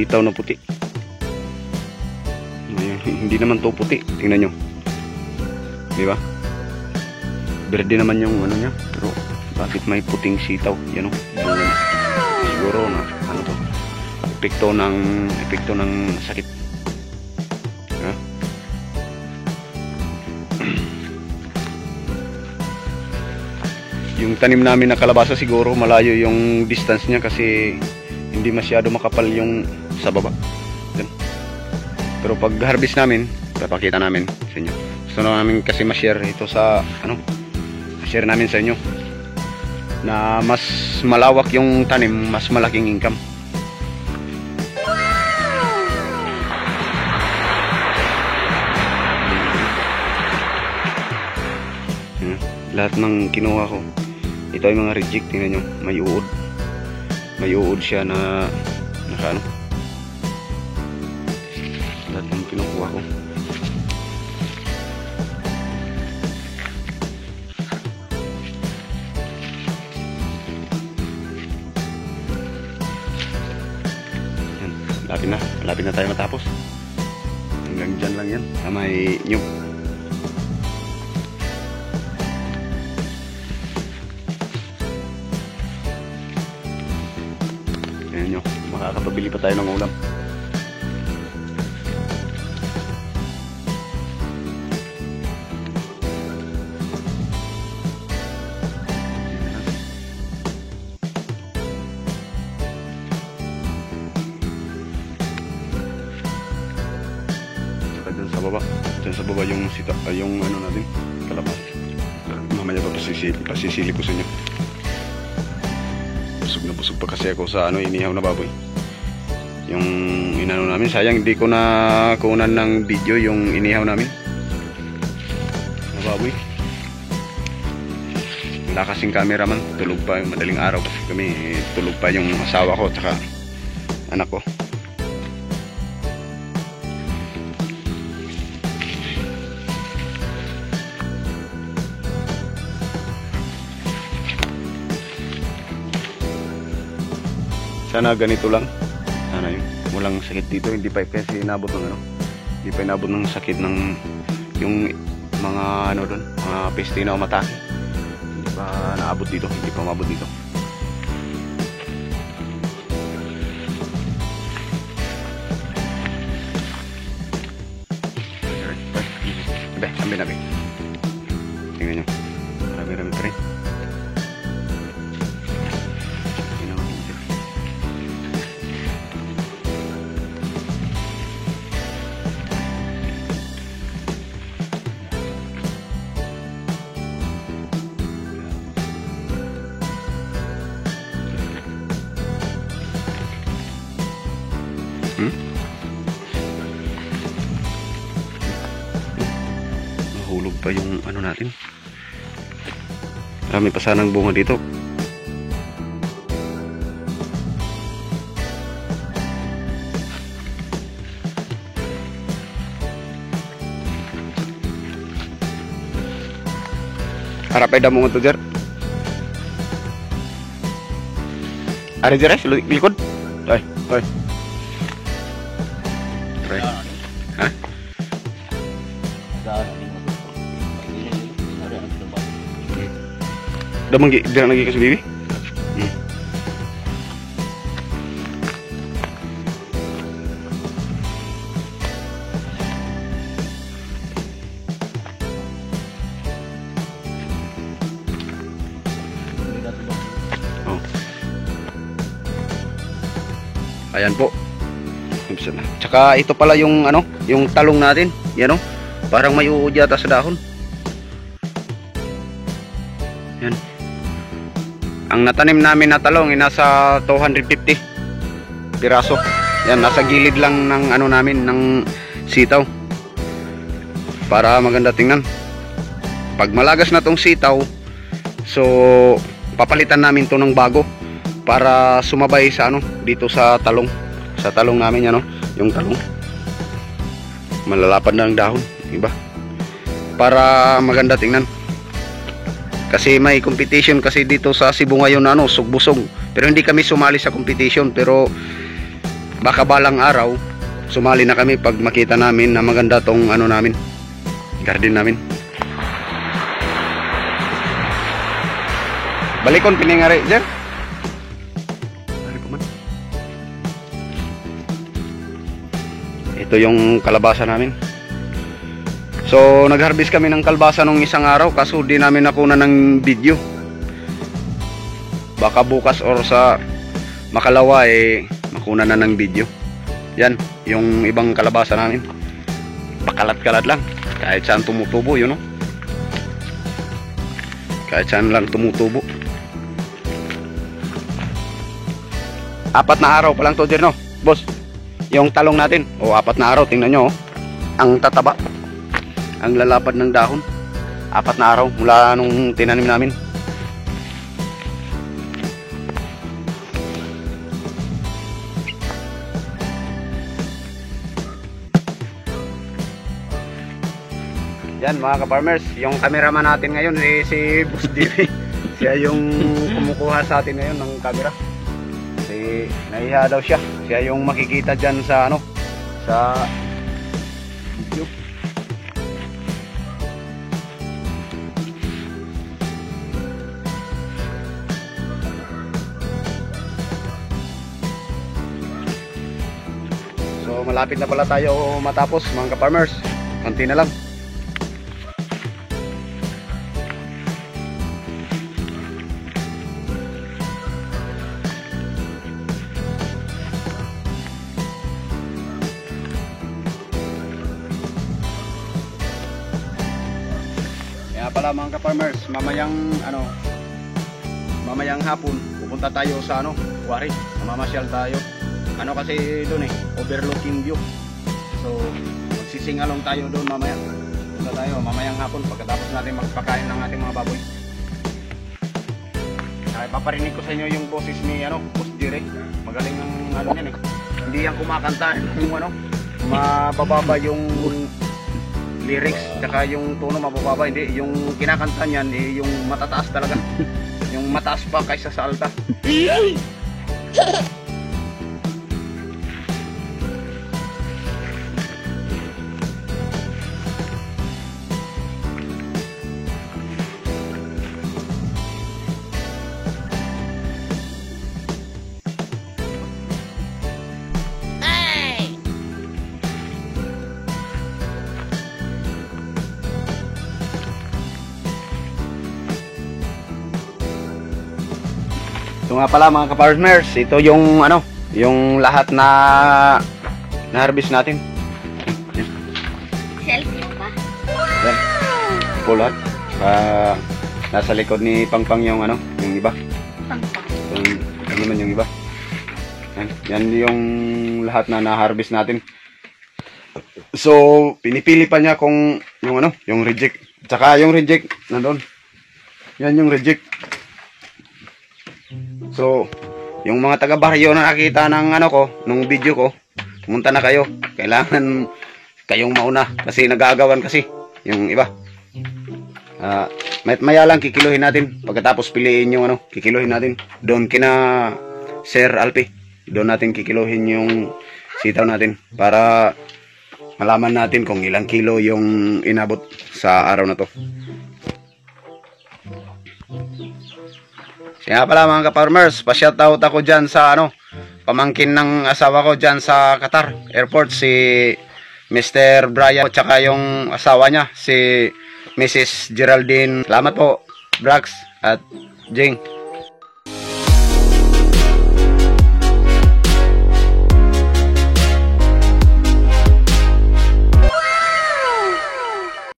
sitaw na puti. Ayan, hindi naman to puti, tingnan nyo, di ba? Berde naman yung ano niya, pero bakit may puting sitaw? Yan o, siguro na ano to, epekto ng sakit. Yung tanim namin na kalabasa siguro malayo yung distance niya kasi hindi masyado makapal yung sa baba. Yan. Pero pag harvest namin, papakita namin sa inyo. Gusto namin kasi ma-share ito sa ano, share namin sa inyo na mas malawak yung tanim, mas malaking income. Yan. Lahat ng kinuha ko ito ay mga reject, tingnan nyo, may uod siya na naka ano, lahat ng kinukuha ko. Yan, malapit na tayo matapos, hanggang dyan lang yan sa may nyug. Ayan nyo, makakapabili pa tayo ng ulam. Saka dyan sa baba yung yung ano natin, kalabas. Mamaya pa pasisili ko sa inyo. Busog na busog pa kasi ako sa ano, inihaw na baboy. Yung inano namin, sayang hindi ko na kunan ng video yung inihaw namin na baboy. Wala kasing cameraman, tulog pa yung madaling araw kasi kami, tulog pa yung asawa ko at anak ko. Sana ganito lang. Sana yun. Walang sakit dito. Hindi pa kasi inabot ng ano. Hindi pa inabot ng sakit ng yung mga ano doon. Mga pestina o matake. Hindi pa naabot dito. Hindi pa mabot dito. Ambil nabi. Tingnan nyo. Marami-rami pa rin. Nahulog pa yung ano natin. Marami pa sanang bunga dito. Harap ay damo nga to, Jer. Ari, Jer, likod. Ay. Ha? Damang bilang lagi kasi bibi. Oh. Ayan po. Tsaka ito pala yung ano, yung talong natin. Yan o. Parang may uod yata sa dahon. Yan. Ang natanim namin na talong ay nasa 250 piraso. Yan, nasa gilid lang ng ano namin, ng sitaw. Para maganda tingnan. Pag malagas na tong sitaw, so papalitan namin to ng bago para sumabay sa ano, dito sa talong. Sa talong namin, ano, yung talong. Malalapad na ng dahon, diba? Para maganda tingnan. Kasi may competition kasi dito sa Cebu ngayon, ano, sugbusog. Pero hindi kami sumali sa competition, pero baka balang araw sumali na kami pag makita namin na maganda tong ano namin, garden namin. Balikon piningari dyan. Ito yung kalabasa namin. So nag-harvest kami ng kalabasa nung isang araw, kaso di namin nakuna ng video. Baka bukas or sa makalawa makuna na ng video. Yan yung ibang kalabasa namin, pakalat-kalat lang, kahit saan tumutubo yun, no? Kahit saan lang tumutubo. 4 na araw pa lang to, no boss, yung talong natin. 4 na araw, tingnan nyo, ang tataba, ang lalapad ng dahon. 4 na araw mula nung tinanim namin. Yan mga ka-farmers, yung cameraman natin ngayon si Boss Diri. Siya yung kumukuha sa atin ngayon ng camera. Kasi nahiya daw siya. Siya yung makikita dyan sa ano, sa video. So malapit na pala tayo matapos mga ka-farmers. Konti na lang. Kaya pala mga ka-farmers, mamayang hapon pupunta tayo sa Quarry, mamasyal tayo. Kasi doon overlooking view. So magsisingalong tayo doon mamaya. Punta tayo mamayang hapon pagkatapos natin magpakain ng ating mga baboy. Paparinig ko sa inyo yung boses ni Boss Diri. Magaling ang yan Hindi yan kumakanta yung mabababa yung lyrics, tsaka yung tono mabababa, hindi. Yung kinakanta niyan yung matataas talaga. Yung mataas pa kaysa sa alta. Ito nga pala mga ka-farmers, ito yung yung lahat na harvest natin. Selfie pa. Yan. Lahat. Nasa likod ni Pangpang yung yung iba. Pangpang. Ano naman yung iba. Yan yung lahat na na-harvest natin. So, pinipili pa niya kung yung reject. Tsaka yung reject nandoon. Yan yung reject. So, yung mga taga-baryo na nakita ng nung video ko, pumunta na kayo. Kailangan kayong mauna kasi nagagawan kasi yung iba. Maya lang kikiluhin natin. Pagkatapos piliin yung kikiluhin natin. Doon kina Sir Alpi. Doon natin kikiluhin yung sitaw natin para malaman natin kung ilang kilo yung inabot sa araw na to. Kaya pala mga ka-farmers, pa-shoutout ako dyan sa pamangkin ng asawa ko dyan sa Qatar Airport, si Mr. Brian at saka yung asawa niya, si Mrs. Geraldine. Salamat po, Brax at Jing.